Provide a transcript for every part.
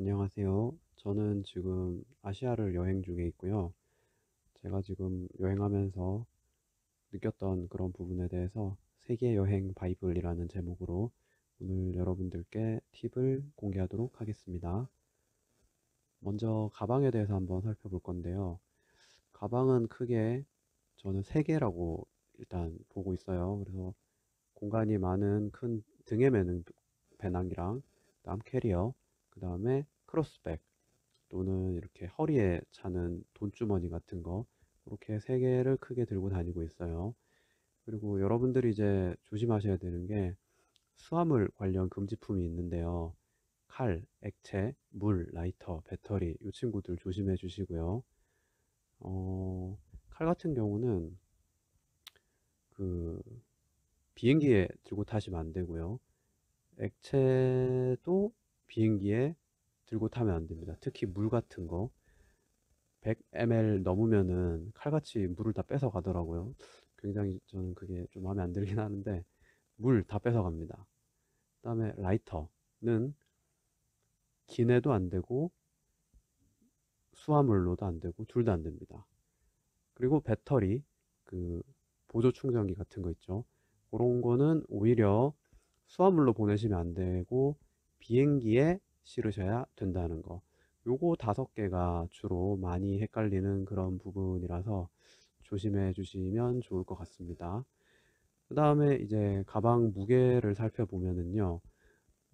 안녕하세요. 저는 지금 아시아를 여행 중에 있고요. 제가 지금 여행하면서 느꼈던 그런 부분에 대해서 세계 여행 바이블이라는 제목으로 오늘 여러분들께 팁을 공개하도록 하겠습니다. 먼저 가방에 대해서 한번 살펴볼 건데요. 가방은 크게 저는 세 개라고 일단 보고 있어요. 그래서 공간이 많은 큰 등에 매는 배낭이랑 그다음 캐리어, 그 다음에 크로스백 또는 이렇게 허리에 차는 돈주머니 같은 거, 이렇게 세 개를 크게 들고 다니고 있어요. 그리고 여러분들이 이제 조심하셔야 되는 게 수화물 관련 금지품이 있는데요. 칼, 액체, 물, 라이터, 배터리, 이 친구들 조심해 주시고요. 칼 같은 경우는 그 비행기에 들고 타시면 안 되고요. 액체도 비행기에 들고 타면 안 됩니다. 특히 물 같은 거 100ml 넘으면은 칼같이 물을 다 뺏어 가더라고요. 굉장히 저는 그게 좀 마음에 안 들긴 하는데 물 다 뺏어 갑니다. 그다음에 라이터는 기내도 안 되고 수화물로도 안 되고 둘 다 안 됩니다. 그리고 배터리, 그 보조 충전기 같은 거 있죠. 그런 거는 오히려 수화물로 보내시면 안 되고 비행기에 실으셔야 된다는 거. 요거 5개가 주로 많이 헷갈리는 그런 부분이라서 조심해 주시면 좋을 것 같습니다. 그 다음에 이제 가방 무게를 살펴보면은요,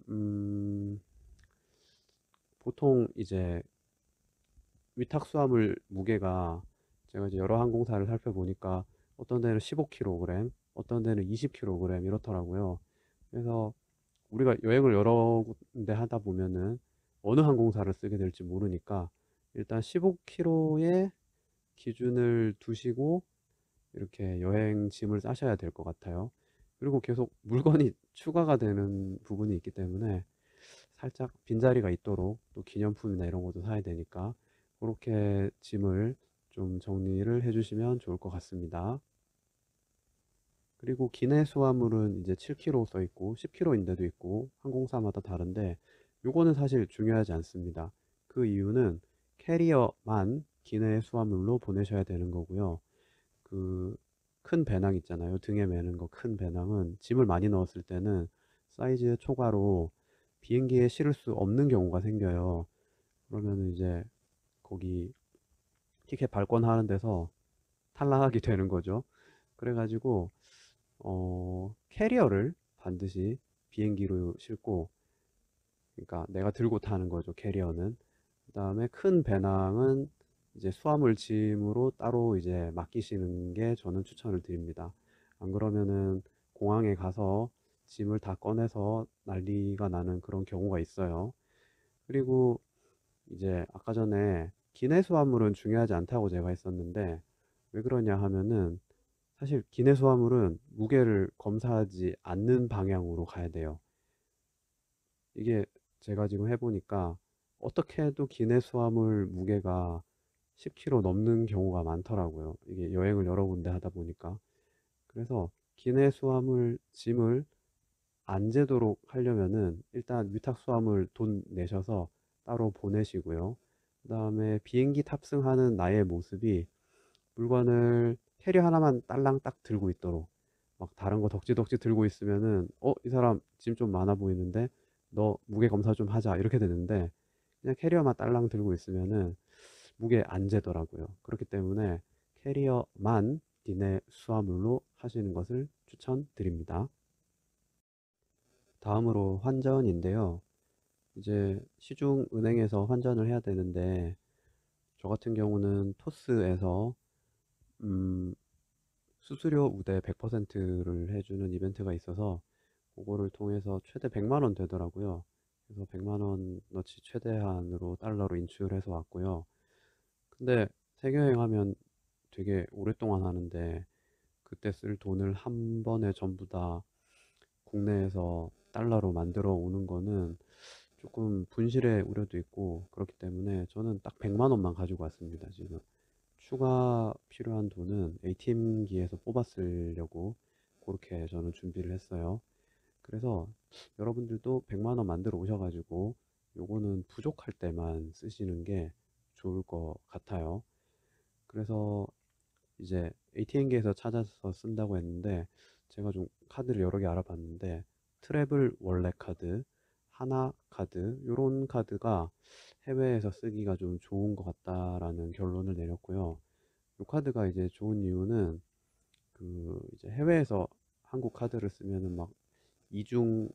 음, 보통 이제 위탁 수화물 무게가 제가 이제 여러 항공사를 살펴보니까 어떤 데는 15kg, 어떤 데는 20kg 이렇더라고요. 그래서 우리가 여행을 여러 군데 하다 보면은 어느 항공사를 쓰게 될지 모르니까 일단 15kg의 기준을 두시고 이렇게 여행 짐을 싸셔야 될 것 같아요. 그리고 계속 물건이 추가가 되는 부분이 있기 때문에 살짝 빈자리가 있도록 또 기념품이나 이런 것도 사야 되니까 그렇게 짐을 좀 정리를 해주시면 좋을 것 같습니다. 그리고 기내 수화물은 이제 7kg 써 있고 10kg인데도 있고 항공사마다 다른데 요거는 사실 중요하지 않습니다. 그 이유는 캐리어만 기내 수화물로 보내셔야 되는 거고요. 그 큰 배낭 있잖아요. 등에 매는 거 큰 배낭은 짐을 많이 넣었을 때는 사이즈 초과로 비행기에 실을 수 없는 경우가 생겨요. 그러면은 이제 거기 티켓 발권하는 데서 탈락하게 되는 거죠. 그래가지고 캐리어를 반드시 비행기로 싣고, 그러니까 내가 들고 타는 거죠, 캐리어는. 그 다음에 큰 배낭은 이제 수화물 짐으로 따로 이제 맡기시는 게 저는 추천을 드립니다. 안 그러면은 공항에 가서 짐을 다 꺼내서 난리가 나는 그런 경우가 있어요. 그리고 이제 아까 전에 기내 수화물은 중요하지 않다고 제가 했었는데 왜 그러냐 하면은 사실 기내 수화물은 무게를 검사하지 않는 방향으로 가야 돼요. 이게 제가 지금 해보니까 어떻게 해도 기내 수화물 무게가 10kg 넘는 경우가 많더라고요. 이게 여행을 여러 군데 하다 보니까. 그래서 기내 수화물 짐을 안 재도록 하려면은 일단 위탁 수화물 돈 내셔서 따로 보내시고요. 그 다음에 비행기 탑승하는 나의 모습이 물건을 캐리 하나만 딸랑 딱 들고 있도록, 막 다른 거 덕지덕지 들고 있으면은 이 사람 짐 좀 많아 보이는데 너 무게 검사 좀 하자 이렇게 되는데, 그냥 캐리어만 딸랑 들고 있으면은 무게 안 재더라고요. 그렇기 때문에 캐리어만 기내 수화물로 하시는 것을 추천드립니다. 다음으로 환전인데요. 이제 시중 은행에서 환전을 해야 되는데 저 같은 경우는 토스에서 음, 수수료 우대 100%를 해주는 이벤트가 있어서 그거를 통해서 최대 100만 원 되더라고요. 그래서 100만 원어치 최대한으로 달러로 인출해서 왔고요. 근데 세계 여행하면 되게 오랫동안 하는데 그때 쓸 돈을 한 번에 전부 다 국내에서 달러로 만들어 오는 거는 조금 분실의 우려도 있고 그렇기 때문에 저는 딱 100만 원만 가지고 왔습니다, 지금. 추가 필요한 돈은 ATM기에서 뽑아 쓰려고 그렇게 저는 준비를 했어요. 그래서 여러분들도 100만 원 만들어 오셔가지고 요거는 부족할 때만 쓰시는 게 좋을 것 같아요. 그래서 이제 ATM기에서 찾아서 쓴다고 했는데 제가 좀 카드를 여러 개 알아봤는데 트래블 월렛 카드, 하나 카드 요런 카드가 해외에서 쓰기가 좀 좋은 것 같다라는 결론을 내렸고요. 요 카드가 이제 좋은 이유는 그 이제 해외에서 한국 카드를 쓰면은 막 이중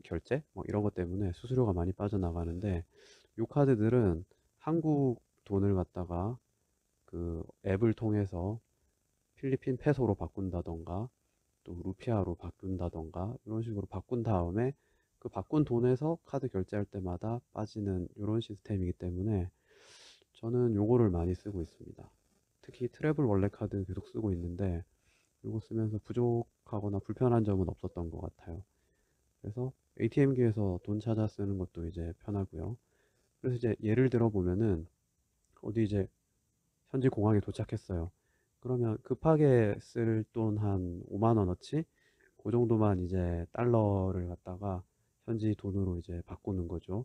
결제 뭐 이런 것 때문에 수수료가 많이 빠져나가는데 요 카드들은 한국 돈을 갖다가 그 앱을 통해서 필리핀 페소로 바꾼다던가 또 루피아로 바꾼다던가 이런 식으로 바꾼 다음에 그 바꾼 돈에서 카드 결제할 때마다 빠지는 이런 시스템이기 때문에 저는 요거를 많이 쓰고 있습니다. 특히 트래블 월렛 카드 계속 쓰고 있는데 요거 쓰면서 부족하거나 불편한 점은 없었던 것 같아요. 그래서 ATM기에서 돈 찾아 쓰는 것도 이제 편하고요. 그래서 이제 예를 들어 보면은 어디 이제 현지 공항에 도착했어요. 그러면 급하게 쓸 돈 한 5만 원어치? 그 정도만 이제 달러를 갖다가 현지 돈으로 이제 바꾸는 거죠.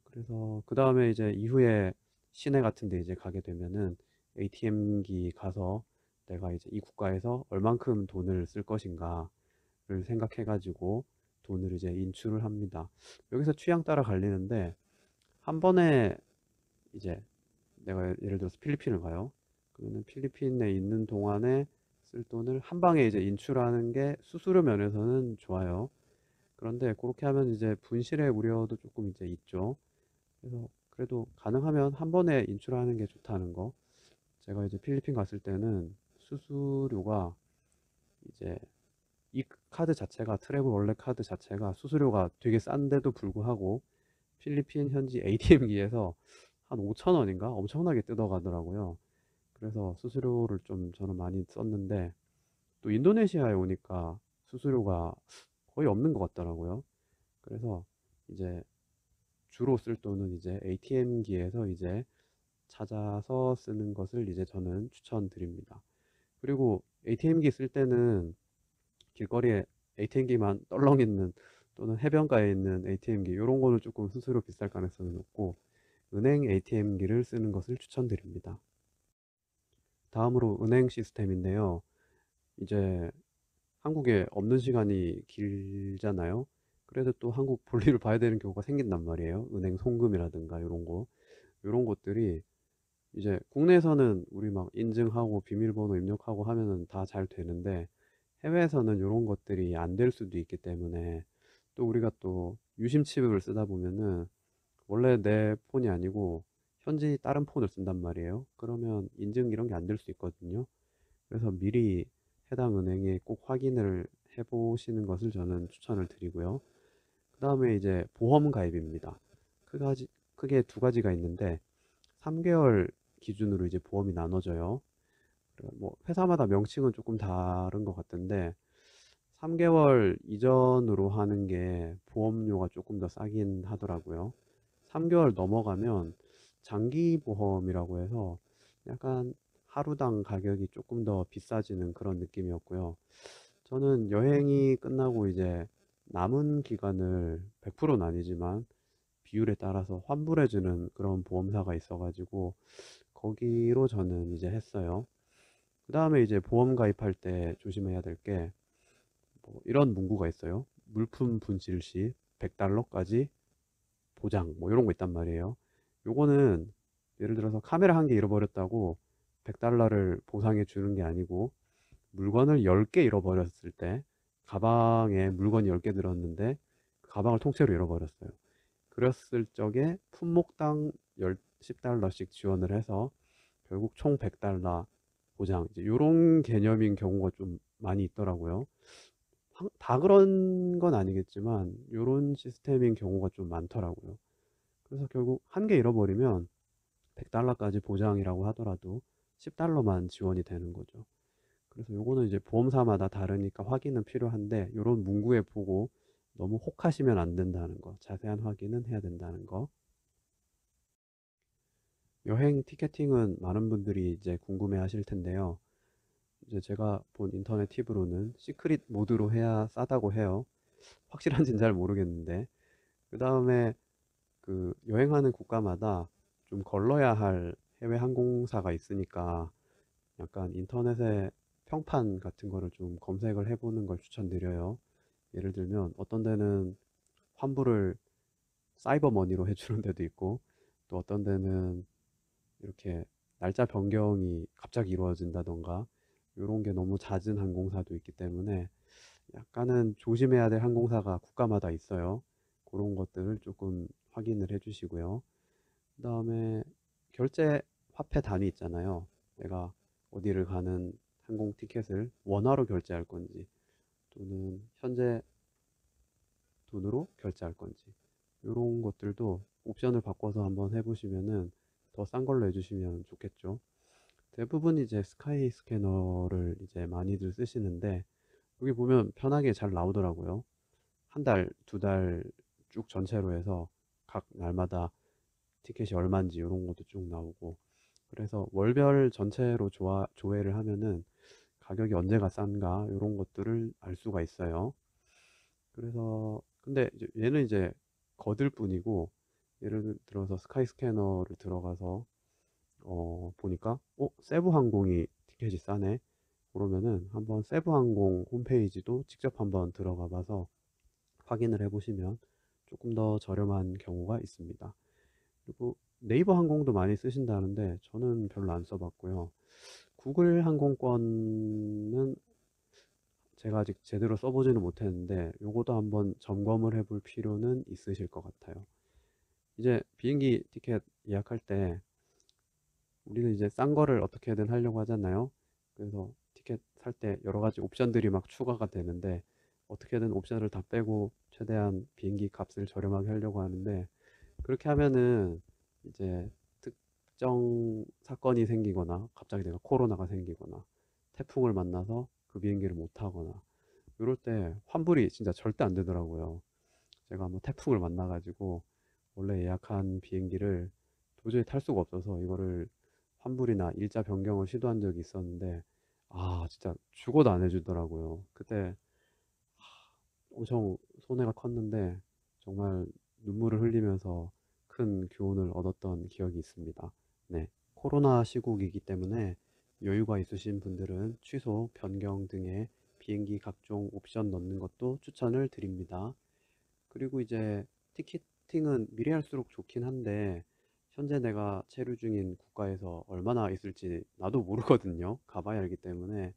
그래서 그 다음에 이제 이후에 시내 같은 데 이제 가게 되면은 ATM기 가서 내가 이제 이 국가에서 얼만큼 돈을 쓸 것인가를 생각해 가지고 돈을 이제 인출을 합니다. 여기서 취향 따라 갈리는데 한 번에 이제 내가 예를 들어서 필리핀을 가요. 그러면 필리핀에 있는 동안에 쓸 돈을 한 방에 이제 인출하는 게 수수료 면에서는 좋아요. 그런데 그렇게 하면 이제 분실의 우려도 조금 이제 있죠. 그래서 그래도 가능하면 한 번에 인출하는 게 좋다는 거. 제가 이제 필리핀 갔을 때는 수수료가 이제 이 카드 자체가 트래블 월렛 카드 자체가 수수료가 되게 싼데도 불구하고 필리핀 현지 ATM기에서 한 5천 원인가 엄청나게 뜯어가더라고요. 그래서 수수료를 좀 저는 많이 썼는데 또 인도네시아에 오니까 수수료가 거의 없는 것 같더라고요. 그래서 이제 주로 쓸 돈은 이제 ATM기에서 이제 찾아서 쓰는 것을 이제 저는 추천드립니다. 그리고 ATM기 쓸 때는 길거리에 ATM기만 떨렁 있는 또는 해변가에 있는 ATM기 이런 거는 조금 수수료 비쌀 가능성이 높고 은행 ATM기를 쓰는 것을 추천드립니다. 다음으로 은행 시스템인데요. 이제 한국에 없는 시간이 길잖아요. 그래도 또 한국 볼일을 봐야 되는 경우가 생긴단 말이에요. 은행 송금이라든가 이런 거. 이런 것들이 이제 국내에서는 우리 막 인증하고 비밀번호 입력하고 하면은 다 잘 되는데 해외에서는 이런 것들이 안 될 수도 있기 때문에 또 우리가 또 유심 칩을 쓰다 보면은 원래 내 폰이 아니고 현지 다른 폰을 쓴단 말이에요. 그러면 인증 이런 게 안 될 수 있거든요. 그래서 미리 해당 은행에 꼭 확인을 해 보시는 것을 저는 추천을 드리고요. 그 다음에 이제 보험 가입입니다. 크게 두 가지가 있는데 3개월 기준으로 이제 보험이 나눠져요. 뭐 회사마다 명칭은 조금 다른 것 같은데 3개월 이전으로 하는 게 보험료가 조금 더 싸긴 하더라고요. 3개월 넘어가면 장기 보험이라고 해서 약간 하루당 가격이 조금 더 비싸지는 그런 느낌이었고요. 저는 여행이 끝나고 이제 남은 기간을 100%는 아니지만 비율에 따라서 환불해주는 그런 보험사가 있어가지고 거기로 저는 이제 했어요. 그 다음에 이제 보험 가입할 때 조심해야 될 게 뭐 이런 문구가 있어요. 물품 분실 시 100달러까지 보장 뭐 이런 거 있단 말이에요. 요거는 예를 들어서 카메라 한 개 잃어버렸다고 100달러를 보상해 주는 게 아니고 물건을 10개 잃어버렸을 때 가방에 물건이 10개 들었는데 그 가방을 통째로 잃어버렸어요. 그랬을 적에 품목당 10달러씩 지원을 해서 결국 총 100달러 보장 이제 요런 개념인 경우가 좀 많이 있더라고요. 다 그런 건 아니겠지만 요런 시스템인 경우가 좀 많더라고요. 그래서 결국 한 개 잃어버리면 100달러까지 보장이라고 하더라도 10달러만 지원이 되는 거죠. 그래서 요거는 이제 보험사마다 다르니까 확인은 필요한데 요런 문구에 보고 너무 혹하시면 안 된다는 거, 자세한 확인은 해야 된다는 거. 여행 티켓팅은 많은 분들이 이제 궁금해 하실 텐데요. 이제 제가 본 인터넷 팁으로는 시크릿 모드로 해야 싸다고 해요. 확실한지는 잘 모르겠는데. 그 다음에 그 여행하는 국가마다 좀 걸러야 할 해외 항공사가 있으니까 약간 인터넷에 평판 같은 거를 좀 검색을 해보는 걸 추천드려요. 예를 들면 어떤 데는 환불을 사이버 머니로 해주는 데도 있고, 또 어떤 데는 이렇게 날짜 변경이 갑자기 이루어진다던가 이런 게 너무 잦은 항공사도 있기 때문에 약간은 조심해야 될 항공사가 국가마다 있어요. 그런 것들을 조금 확인을 해 주시고요. 그 다음에 결제 화폐 단위 있잖아요. 내가 어디를 가는 항공 티켓을 원화로 결제할 건지 또는 현재 돈으로 결제할 건지 이런 것들도 옵션을 바꿔서 한번 해보시면은 더 싼 걸로 해주시면 좋겠죠. 대부분 이제 스카이 스캐너를 이제 많이들 쓰시는데 여기 보면 편하게 잘 나오더라고요. 한 달, 두 달 쭉 전체로 해서 각 날마다 티켓이 얼마인지 이런 것도 쭉 나오고, 그래서 월별 전체로 조회를 하면은 가격이 언제가 싼가 이런 것들을 알 수가 있어요. 그래서 근데 이제 얘는 이제 거들 뿐이고, 예를 들어서 스카이 스캐너를 들어가서 보니까 세부 항공이 티켓이 싸네. 그러면은 한번 세부 항공 홈페이지도 직접 한번 들어가 봐서 확인을 해 보시면 조금 더 저렴한 경우가 있습니다. 그리고 네이버 항공도 많이 쓰신다는데 저는 별로 안 써봤고요. 구글 항공권은 제가 아직 제대로 써보지는 못했는데 요것도 한번 점검을 해볼 필요는 있으실 것 같아요. 이제 비행기 티켓 예약할 때 우리는 이제 싼 거를 어떻게든 하려고 하잖아요. 그래서 티켓 살 때 여러 가지 옵션들이 막 추가가 되는데 어떻게든 옵션을 다 빼고 최대한 비행기 값을 저렴하게 하려고 하는데, 그렇게 하면은 이제 특정 사건이 생기거나 갑자기 내가 코로나가 생기거나 태풍을 만나서 그 비행기를 못 타거나 이럴 때 환불이 진짜 절대 안 되더라고요. 제가 뭐 태풍을 만나가지고 원래 예약한 비행기를 도저히 탈 수가 없어서 이거를 환불이나 일자 변경을 시도한 적이 있었는데, 아 진짜 죽어도 안 해주더라고요. 그때 엄청 손해가 컸는데 정말 눈물을 흘리면서 큰 교훈을 얻었던 기억이 있습니다. 네, 코로나 시국이기 때문에 여유가 있으신 분들은 취소, 변경 등의 비행기 각종 옵션 넣는 것도 추천을 드립니다. 그리고 이제 티켓팅은 미리 할수록 좋긴 한데 현재 내가 체류 중인 국가에서 얼마나 있을지 나도 모르거든요. 가봐야 알기 때문에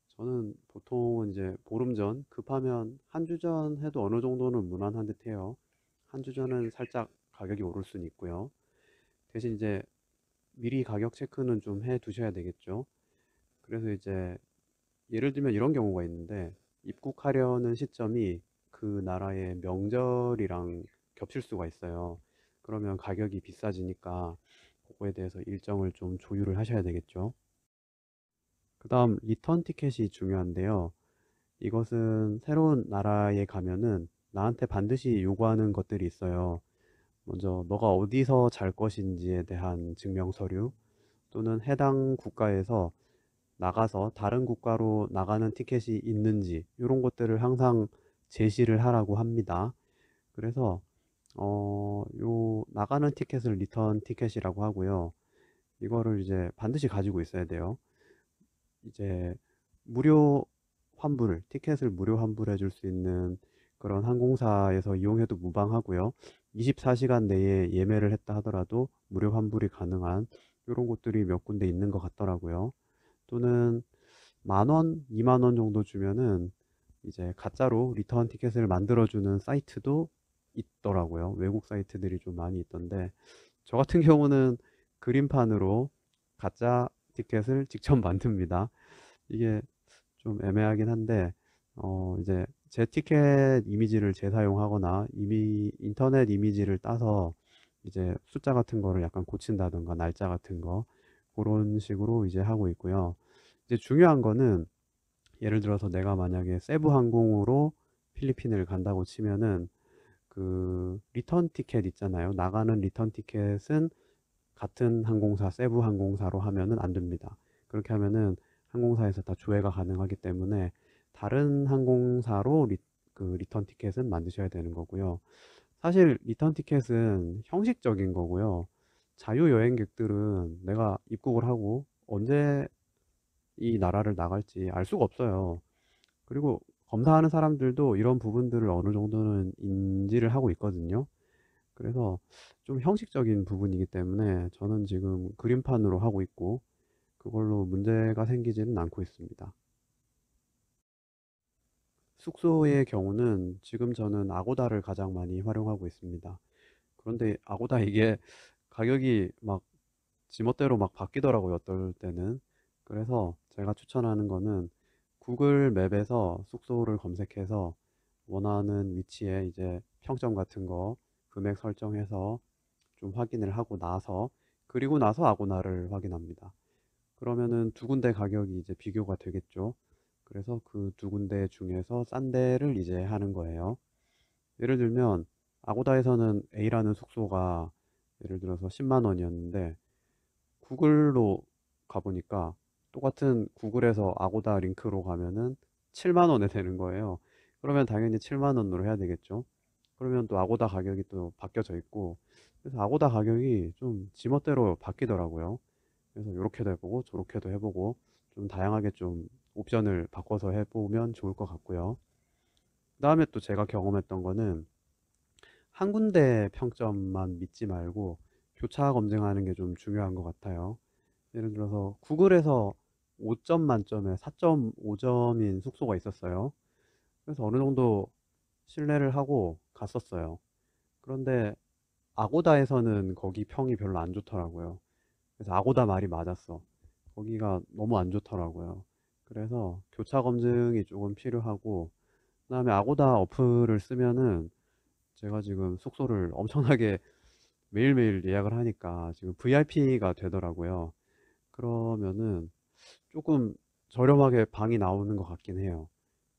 저는 보통은 이제 보름 전, 급하면 한 주 전 해도 어느 정도는 무난한 듯 해요. 한 주 전은 살짝 가격이 오를 수는 있고요. 대신 이제 미리 가격 체크는 좀 해 두셔야 되겠죠. 그래서 이제 예를 들면 이런 경우가 있는데 입국하려는 시점이 그 나라의 명절이랑 겹칠 수가 있어요. 그러면 가격이 비싸지니까 그거에 대해서 일정을 좀 조율을 하셔야 되겠죠. 그 다음 리턴 티켓이 중요한데요. 이것은 새로운 나라에 가면은 나한테 반드시 요구하는 것들이 있어요. 먼저 너가 어디서 잘 것인지에 대한 증명 서류, 또는 해당 국가에서 나가서 다른 국가로 나가는 티켓이 있는지 이런 것들을 항상 제시를 하라고 합니다. 그래서 요 나가는 티켓을 리턴 티켓이라고 하고요. 이거를 이제 반드시 가지고 있어야 돼요. 이제 무료 환불, 티켓을 무료 환불해 줄 수 있는 그런 항공사에서 이용해도 무방하고요. 24시간 내에 예매를 했다 하더라도 무료 환불이 가능한 이런 곳들이 몇 군데 있는 것 같더라고요. 또는 10,000원, 20,000원 정도 주면은 이제 가짜로 리턴 티켓을 만들어주는 사이트도 있더라고요. 외국 사이트들이 좀 많이 있던데, 저 같은 경우는 그림판으로 가짜 티켓을 직접 만듭니다. 이게 좀 애매하긴 한데, 이제 제 티켓 이미지를 재사용하거나 이미 인터넷 이미지를 따서 이제 숫자 같은 거를 약간 고친다든가 날짜 같은 거 그런 식으로 이제 하고 있고요. 이제 중요한 거는 예를 들어서 내가 만약에 세부 항공으로 필리핀을 간다고 치면은 그 리턴 티켓 있잖아요. 나가는 리턴 티켓은 같은 항공사, 세부 항공사로 하면은 안 됩니다. 그렇게 하면은 항공사에서 다 조회가 가능하기 때문에 다른 항공사로 그 리턴 티켓은 만드셔야 되는 거고요. 사실 리턴 티켓은 형식적인 거고요. 자유여행객들은 내가 입국을 하고 언제 이 나라를 나갈지 알 수가 없어요. 그리고 검사하는 사람들도 이런 부분들을 어느 정도는 인지를 하고 있거든요. 그래서 좀 형식적인 부분이기 때문에 저는 지금 그림판으로 하고 있고 그걸로 문제가 생기지는 않고 있습니다. 숙소의 경우는 지금 저는 아고다를 가장 많이 활용하고 있습니다. 그런데 아고다 이게 가격이 막 지멋대로 막 바뀌더라고요, 어떨 때는. 그래서 제가 추천하는 거는 구글 맵에서 숙소를 검색해서 원하는 위치에 이제 평점 같은 거 금액 설정해서 좀 확인을 하고 나서 그리고 나서 아고나를 확인합니다. 그러면은 두 군데 가격이 이제 비교가 되겠죠. 그래서 그 두 군데 중에서 싼 데를 이제 하는 거예요. 예를 들면 아고다에서는 A라는 숙소가 예를 들어서 10만 원이었는데 구글로 가보니까 똑같은 구글에서 아고다 링크로 가면은 7만 원에 되는 거예요. 그러면 당연히 7만 원으로 해야 되겠죠. 그러면 또 아고다 가격이 또 바뀌어져 있고 그래서 아고다 가격이 좀 지멋대로 바뀌더라고요. 그래서 이렇게도 해보고 저렇게도 해보고 좀 다양하게 좀 옵션을 바꿔서 해보면 좋을 것 같고요. 그 다음에 또 제가 경험했던 거는 한 군데 평점만 믿지 말고 교차 검증하는 게 좀 중요한 것 같아요. 예를 들어서 구글에서 5점 만점에 4.5점인 숙소가 있었어요. 그래서 어느 정도 신뢰를 하고 갔었어요. 그런데 아고다에서는 거기 평이 별로 안 좋더라고요. 그래서 아고다 말이 맞았어. 거기가 너무 안 좋더라고요. 그래서 교차 검증이 조금 필요하고, 그다음에 아고다 어플을 쓰면은 제가 지금 숙소를 엄청나게 매일매일 예약을 하니까 지금 VIP가 되더라고요. 그러면은 조금 저렴하게 방이 나오는 것 같긴 해요.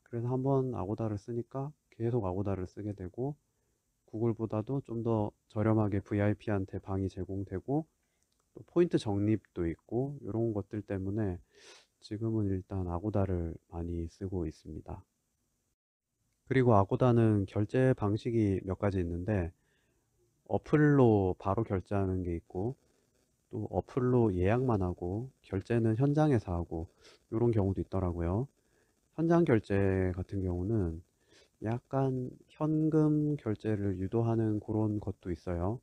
그래서 한번 아고다를 쓰니까 계속 아고다를 쓰게 되고, 구글보다도 좀 더 저렴하게 VIP한테 방이 제공되고, 또 포인트 적립도 있고, 이런 것들 때문에 지금은 일단 아고다를 많이 쓰고 있습니다. 그리고 아고다는 결제 방식이 몇 가지 있는데, 어플로 바로 결제하는 게 있고, 또 어플로 예약만 하고, 결제는 현장에서 하고, 이런 경우도 있더라고요. 현장 결제 같은 경우는 약간 현금 결제를 유도하는 그런 것도 있어요.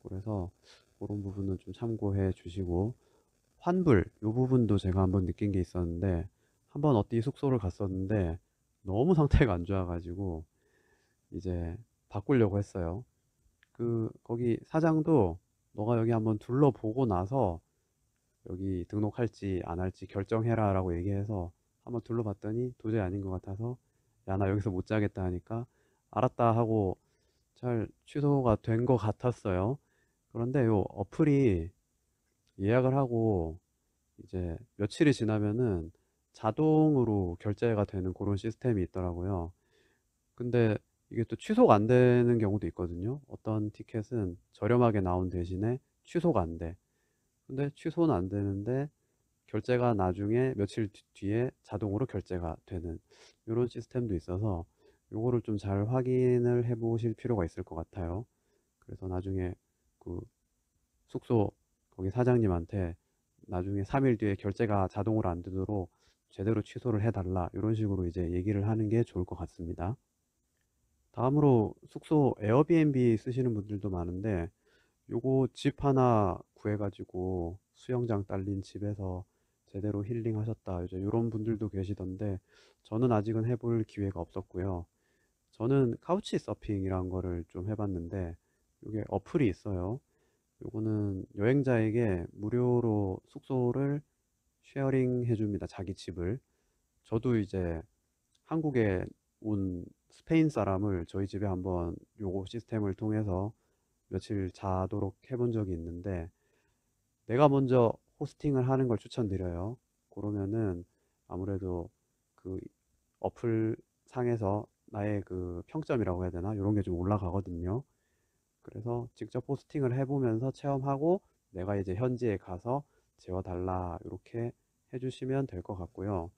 그래서 그런 부분은 좀 참고해 주시고, 환불, 요 부분도 제가 한번 느낀 게 있었는데, 한번 어디 숙소를 갔었는데, 너무 상태가 안 좋아가지고, 이제 바꾸려고 했어요. 거기 사장도 너가 여기 한번 둘러보고 나서 여기 등록할지 안 할지 결정해라 라고 얘기해서 한번 둘러봤더니 도저히 아닌 것 같아서 야, 나 여기서 못 자겠다 하니까 알았다 하고 잘 취소가 된 것 같았어요. 그런데 요 어플이 예약을 하고 이제 며칠이 지나면은 자동으로 결제가 되는 그런 시스템이 있더라고요. 근데 이게 또 취소가 안 되는 경우도 있거든요. 어떤 티켓은 저렴하게 나온 대신에 취소가 안 돼. 근데 취소는 안 되는데 결제가 나중에 며칠 뒤에 자동으로 결제가 되는 이런 시스템도 있어서 요거를 좀 잘 확인을 해 보실 필요가 있을 것 같아요. 그래서 나중에 그 숙소 거기 사장님한테 나중에 3일 뒤에 결제가 자동으로 안 되도록 제대로 취소를 해달라 이런 식으로 이제 얘기를 하는 게 좋을 것 같습니다. 다음으로 숙소 에어비앤비 쓰시는 분들도 많은데 요거 집 하나 구해가지고 수영장 딸린 집에서 제대로 힐링하셨다 이제 이런 분들도 계시던데 저는 아직은 해볼 기회가 없었고요. 저는 카우치 서핑이란 거를 좀 해봤는데 이게 어플이 있어요. 요거는 여행자에게 무료로 숙소를 쉐어링 해줍니다. 자기 집을. 저도 이제 한국에 온 스페인 사람을 저희 집에 한번 요거 시스템을 통해서 며칠 자도록 해본 적이 있는데 내가 먼저 호스팅을 하는 걸 추천드려요. 그러면은 아무래도 그 어플 상에서 나의 그 평점이라고 해야 되나? 이런 게 좀 올라가거든요. 그래서 직접 호스팅을 해보면서 체험하고 내가 이제 현지에 가서 재워달라 이렇게 해주시면 될 것 같고요.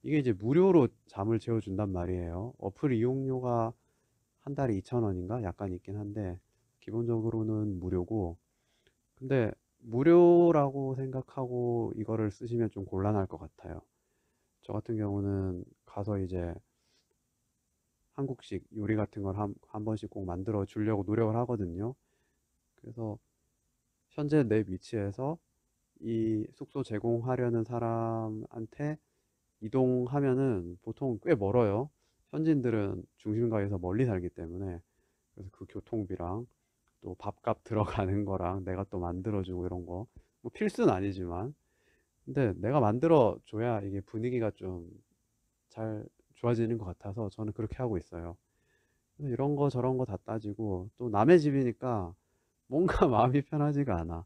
이게 이제 무료로 잠을 재워준단 말이에요. 어플 이용료가 한 달에 2,000원인가 약간 있긴 한데 기본적으로는 무료고, 근데 무료라고 생각하고 이거를 쓰시면 좀 곤란할 것 같아요. 저 같은 경우는 가서 이제 한국식 요리 같은 걸 한 번씩 꼭 만들어 주려고 노력을 하거든요. 그래서 현재 내 위치에서 이 숙소 제공하려는 사람한테 이동하면은 보통 꽤 멀어요. 현지인들은 중심가에서 멀리 살기 때문에. 그래서 그 교통비랑 또 밥값 들어가는 거랑 내가 또 만들어주고 이런 거, 뭐 필수는 아니지만, 근데 내가 만들어 줘야 이게 분위기가 좀 잘 좋아지는 것 같아서 저는 그렇게 하고 있어요. 그래서 이런 거 저런 거 다 따지고, 또 남의 집이니까 뭔가 마음이 편하지가 않아.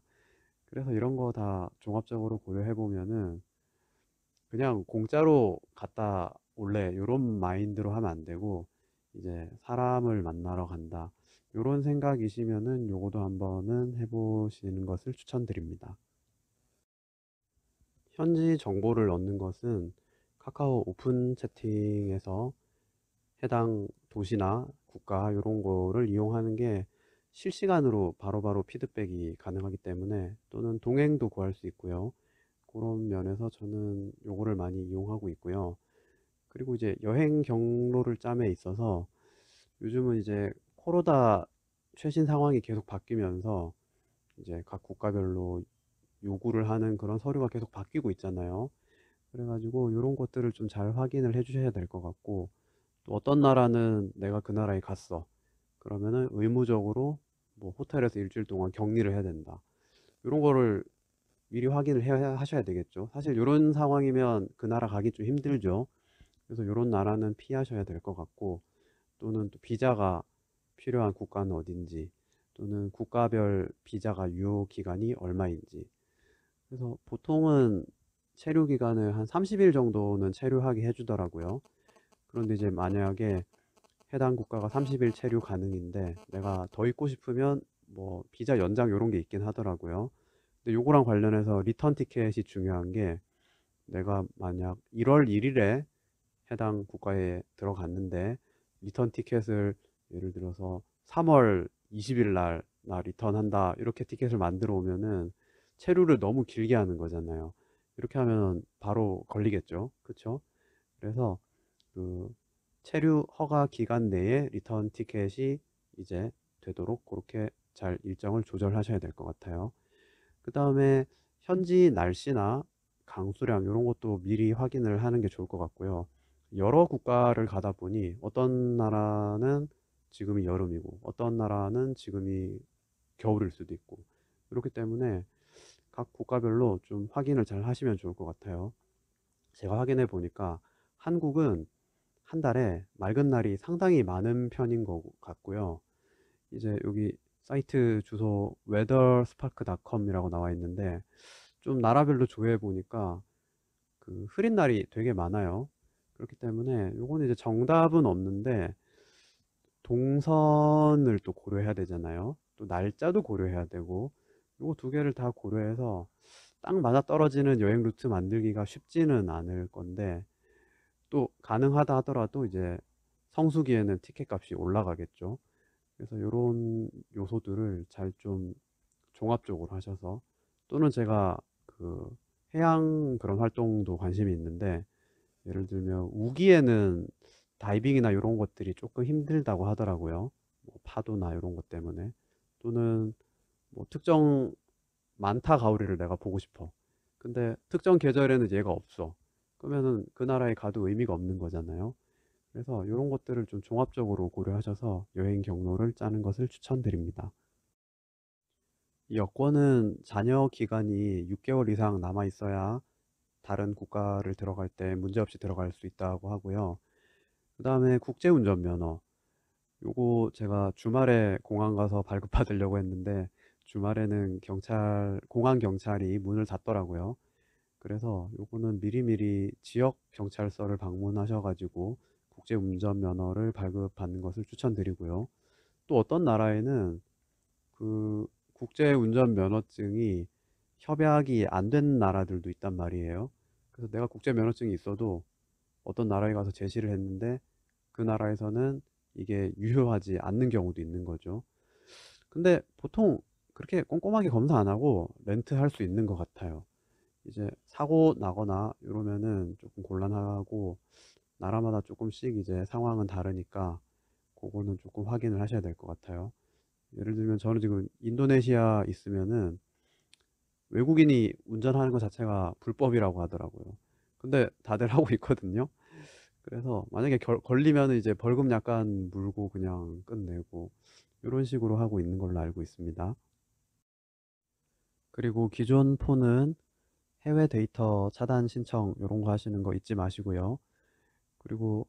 그래서 이런 거 다 종합적으로 고려해 보면은 그냥 공짜로 갔다 올래 요런 마인드로 하면 안 되고, 이제 사람을 만나러 간다 요런 생각이시면은 요거도 한번은 해보시는 것을 추천드립니다. 현지 정보를 얻는 것은 카카오 오픈 채팅에서 해당 도시나 국가 요런 거를 이용하는 게 실시간으로 바로바로 피드백이 가능하기 때문에, 또는 동행도 구할 수 있고요. 그런 면에서 저는 요거를 많이 이용하고 있고요. 그리고 이제 여행 경로를 짬에 있어서 요즘은 이제 코로나 최신 상황이 계속 바뀌면서 이제 각 국가별로 요구를 하는 그런 서류가 계속 바뀌고 있잖아요. 그래가지고 이런 것들을 좀 잘 확인을 해 주셔야 될 것 같고, 또 어떤 나라는 내가 그 나라에 갔어 그러면은 의무적으로 뭐 호텔에서 일주일 동안 격리를 해야 된다, 이런 거를 미리 확인을 하셔야 되겠죠. 사실 이런 상황이면 그 나라 가기 좀 힘들죠. 그래서 이런 나라는 피하셔야 될 것 같고, 또는 또 비자가 필요한 국가는 어딘지, 또는 국가별 비자가 유효 기간이 얼마인지. 그래서 보통은 체류 기간을 한 30일 정도는 체류하게 해주더라고요. 그런데 이제 만약에 해당 국가가 30일 체류 가능인데 내가 더 있고 싶으면 뭐 비자 연장 이런 게 있긴 하더라고요. 근데 요거랑 관련해서 리턴 티켓이 중요한 게, 내가 만약 1월 1일에 해당 국가에 들어갔는데 리턴 티켓을 예를 들어서 3월 20일 날 나 리턴한다 이렇게 티켓을 만들어 오면은 체류를 너무 길게 하는 거잖아요. 이렇게 하면 바로 걸리겠죠. 그쵸? 그래서 그 체류 허가 기간 내에 리턴 티켓이 이제 되도록 그렇게 잘 일정을 조절하셔야 될 것 같아요. 그 다음에 현지 날씨나 강수량 이런 것도 미리 확인을 하는 게 좋을 것 같고요. 여러 국가를 가다 보니 어떤 나라는 지금이 여름이고 어떤 나라는 지금이 겨울일 수도 있고, 그렇기 때문에 각 국가별로 좀 확인을 잘 하시면 좋을 것 같아요. 제가 확인해 보니까 한국은 한 달에 맑은 날이 상당히 많은 편인 것 같고요. 이제 여기 사이트 주소 weatherspark.com이라고 나와 있는데, 좀 나라별로 조회해 보니까 그 흐린 날이 되게 많아요. 그렇기 때문에 요거는 이제 정답은 없는데, 동선을 또 고려해야 되잖아요. 또 날짜도 고려해야 되고, 요거 두 개를 다 고려해서 딱 맞아 떨어지는 여행 루트 만들기가 쉽지는 않을 건데, 또 가능하다 하더라도 이제 성수기에는 티켓 값이 올라가겠죠. 그래서 이런 요소들을 잘 좀 종합적으로 하셔서, 또는 제가 그 해양 그런 활동도 관심이 있는데, 예를 들면 우기에는 다이빙이나 이런 것들이 조금 힘들다고 하더라고요. 뭐 파도나 이런 것 때문에. 또는 뭐 특정 만타 가오리를 내가 보고 싶어. 근데 특정 계절에는 얘가 없어. 그러면은 그 나라에 가도 의미가 없는 거잖아요. 그래서 이런 것들을 좀 종합적으로 고려하셔서 여행 경로를 짜는 것을 추천드립니다. 이 여권은 잔여 기간이 6개월 이상 남아 있어야 다른 국가를 들어갈 때 문제없이 들어갈 수 있다고 하고요. 그 다음에 국제운전면허. 요거 제가 주말에 공항 가서 발급받으려고 했는데 주말에는 공항 경찰이 문을 닫더라고요. 그래서 요거는 미리미리 지역 경찰서를 방문하셔가지고 국제운전면허를 발급받는 것을 추천드리고요. 또 어떤 나라에는 그 국제운전면허증이 협약이 안 된 나라들도 있단 말이에요. 그래서 내가 국제면허증이 있어도 어떤 나라에 가서 제시를 했는데 그 나라에서는 이게 유효하지 않는 경우도 있는 거죠. 근데 보통 그렇게 꼼꼼하게 검사 안 하고 렌트할 수 있는 것 같아요. 이제 사고 나거나 이러면은 조금 곤란하고 나라마다 조금씩 이제 상황은 다르니까 그거는 조금 확인을 하셔야 될 것 같아요. 예를 들면 저는 지금 인도네시아 있으면은 외국인이 운전하는 것 자체가 불법이라고 하더라고요. 근데 다들 하고 있거든요. 그래서 만약에 걸리면 이제 벌금 약간 물고 그냥 끝내고 이런 식으로 하고 있는 걸로 알고 있습니다. 그리고 기존 폰은 해외 데이터 차단 신청 이런 거 하시는 거 잊지 마시고요. 그리고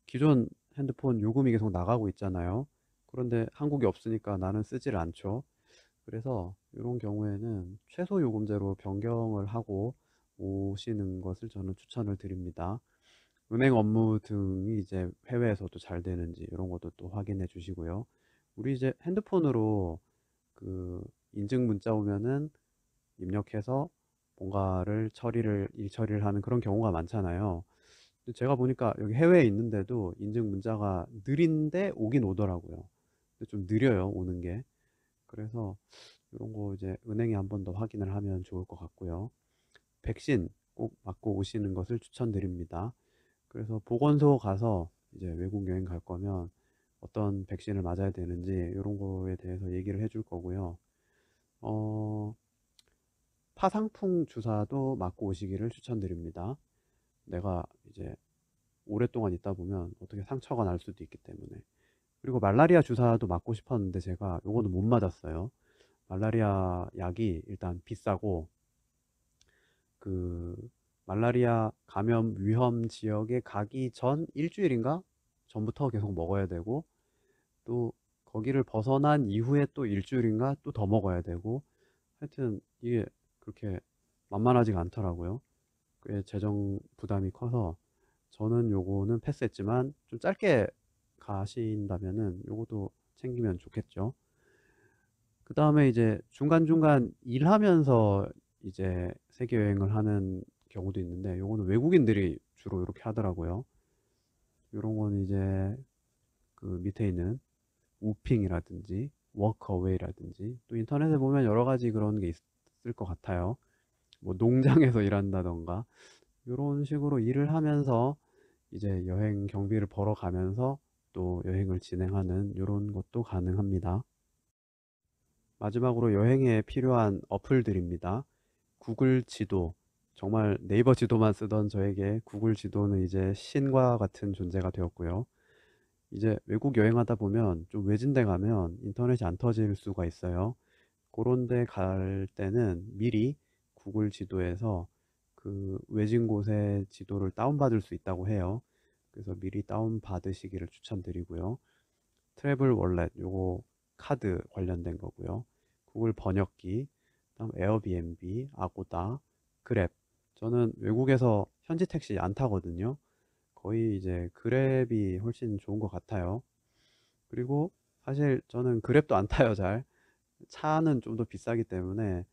기존 핸드폰 요금이 계속 나가고 있잖아요. 그런데 한국이 없으니까 나는 쓰질 않죠. 그래서 이런 경우에는 최소 요금제로 변경을 하고 오시는 것을 저는 추천을 드립니다. 은행 업무 등이 이제 해외에서도 잘 되는지 이런 것도 또 확인해 주시고요. 우리 이제 핸드폰으로 그 인증 문자 오면은 입력해서 뭔가를 일 처리를 하는 그런 경우가 많잖아요. 근데 제가 보니까 여기 해외에 있는데도 인증 문자가 느린데 오긴 오더라고요. 근데 좀 느려요, 오는 게. 그래서 이런 거 이제 은행에 한 번 더 확인을 하면 좋을 것 같고요. 백신 꼭 맞고 오시는 것을 추천드립니다. 그래서 보건소 가서 이제 외국 여행 갈 거면 어떤 백신을 맞아야 되는지 이런 거에 대해서 얘기를 해줄 거고요. 어, 파상풍 주사도 맞고 오시기를 추천드립니다. 내가 이제 오랫동안 있다 보면 어떻게 상처가 날 수도 있기 때문에. 그리고 말라리아 주사도 맞고 싶었는데 제가 요거는 못 맞았어요. 말라리아 약이 일단 비싸고 그 말라리아 감염 위험 지역에 가기 전 일주일인가 전부터 계속 먹어야 되고 또 거기를 벗어난 이후에 또 일주일인가 또 더 먹어야 되고 하여튼 이게 그렇게 만만하지가 않더라고요. 꽤 재정 부담이 커서 저는 요거는 패스했지만 좀 짧게 가신다면은 요것도 챙기면 좋겠죠. 그 다음에 이제 중간중간 일하면서 이제 세계 여행을 하는 경우도 있는데 요거는 외국인들이 주로 이렇게 하더라고요. 요런 거는 이제 그 밑에 있는 우핑이라든지 워크어웨이라든지 또 인터넷에 보면 여러 가지 그런 게 있을 것 같아요. 뭐 농장에서 일한다던가 이런 식으로 일을 하면서 이제 여행 경비를 벌어가면서 또 여행을 진행하는 이런 것도 가능합니다. 마지막으로 여행에 필요한 어플들입니다. 구글 지도. 정말 네이버 지도만 쓰던 저에게 구글 지도는 이제 신과 같은 존재가 되었고요. 이제 외국 여행하다 보면 좀 외진 데 가면 인터넷이 안 터질 수가 있어요. 그런 데 갈 때는 미리 구글 지도에서 그 외진 곳의 지도를 다운받을 수 있다고 해요. 그래서 미리 다운받으시기를 추천드리고요. 트래블 월렛, 요거 카드 관련된 거고요. 구글 번역기, 그다음 에어비앤비, 아고다, 그랩. 저는 외국에서 현지 택시 안 타거든요. 거의 이제 그랩이 훨씬 좋은 것 같아요. 그리고 사실 저는 그랩도 안 타요, 잘. 차는 좀 더 비싸기 때문에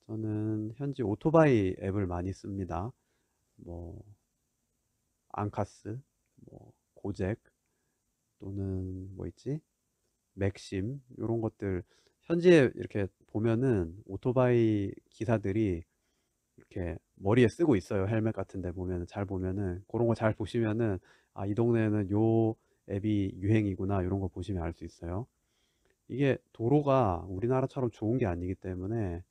저는 현지 오토바이 앱을 많이 씁니다. 뭐 안카스, 뭐 고잭 또는 뭐 있지? 맥심 이런 것들 현지에 이렇게 보면은 오토바이 기사들이 이렇게 머리에 쓰고 있어요. 헬멧 같은 데 보면은 잘 보면은 그런 거 잘 보시면은 아, 이 동네에는 요 앱이 유행이구나 이런 거 보시면 알 수 있어요. 이게 도로가 우리나라처럼 좋은 게 아니기 때문에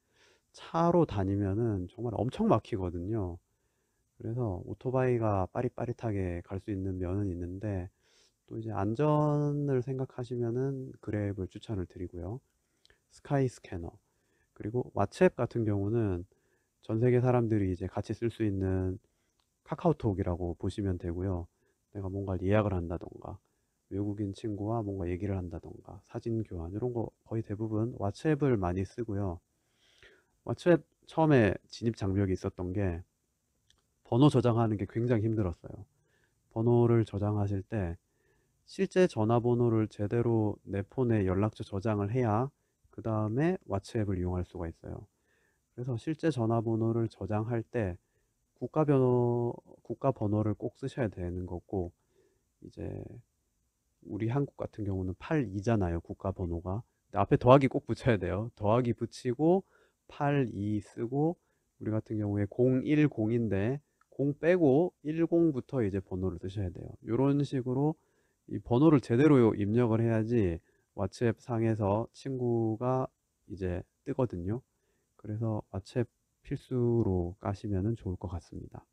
차로 다니면은 정말 엄청 막히거든요. 그래서 오토바이가 빠릿빠릿하게 갈 수 있는 면은 있는데 또 이제 안전을 생각하시면은 그랩을 추천을 드리고요. 스카이 스캐너 그리고 왓츠앱 같은 경우는 전 세계 사람들이 이제 같이 쓸 수 있는 카카오톡이라고 보시면 되고요. 내가 뭔가 예약을 한다던가 외국인 친구와 뭔가 얘기를 한다던가 사진 교환 이런 거 거의 대부분 왓츠앱을 많이 쓰고요. 왓츠앱 처음에 진입 장벽이 있었던 게 번호 저장하는 게 굉장히 힘들었어요. 번호를 저장하실 때 실제 전화번호를 제대로 내 폰에 연락처 저장을 해야 그 다음에 왓츠앱을 이용할 수가 있어요. 그래서 실제 전화번호를 저장할 때 국가 번호를 꼭 쓰셔야 되는 거고 이제 우리 한국 같은 경우는 82잖아요. 국가 번호가. 근데 앞에 더하기 꼭 붙여야 돼요. 더하기 붙이고 82 쓰고 우리 같은 경우에 010인데 0 빼고 10부터 이제 번호를 쓰셔야 돼요. 이런 식으로 이 번호를 제대로 입력을 해야지 왓츠앱 상에서 친구가 이제 뜨거든요. 그래서 왓츠앱 필수로 까시면 좋을 것 같습니다.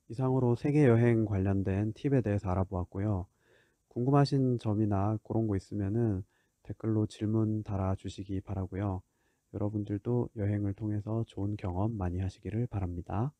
이상으로 세계 여행 관련된 팁에 대해서 알아보았고요. 궁금하신 점이나 그런 거 있으면은 댓글로 질문 달아주시기 바라고요. 여러분들도 여행을 통해서 좋은 경험 많이 하시기를 바랍니다.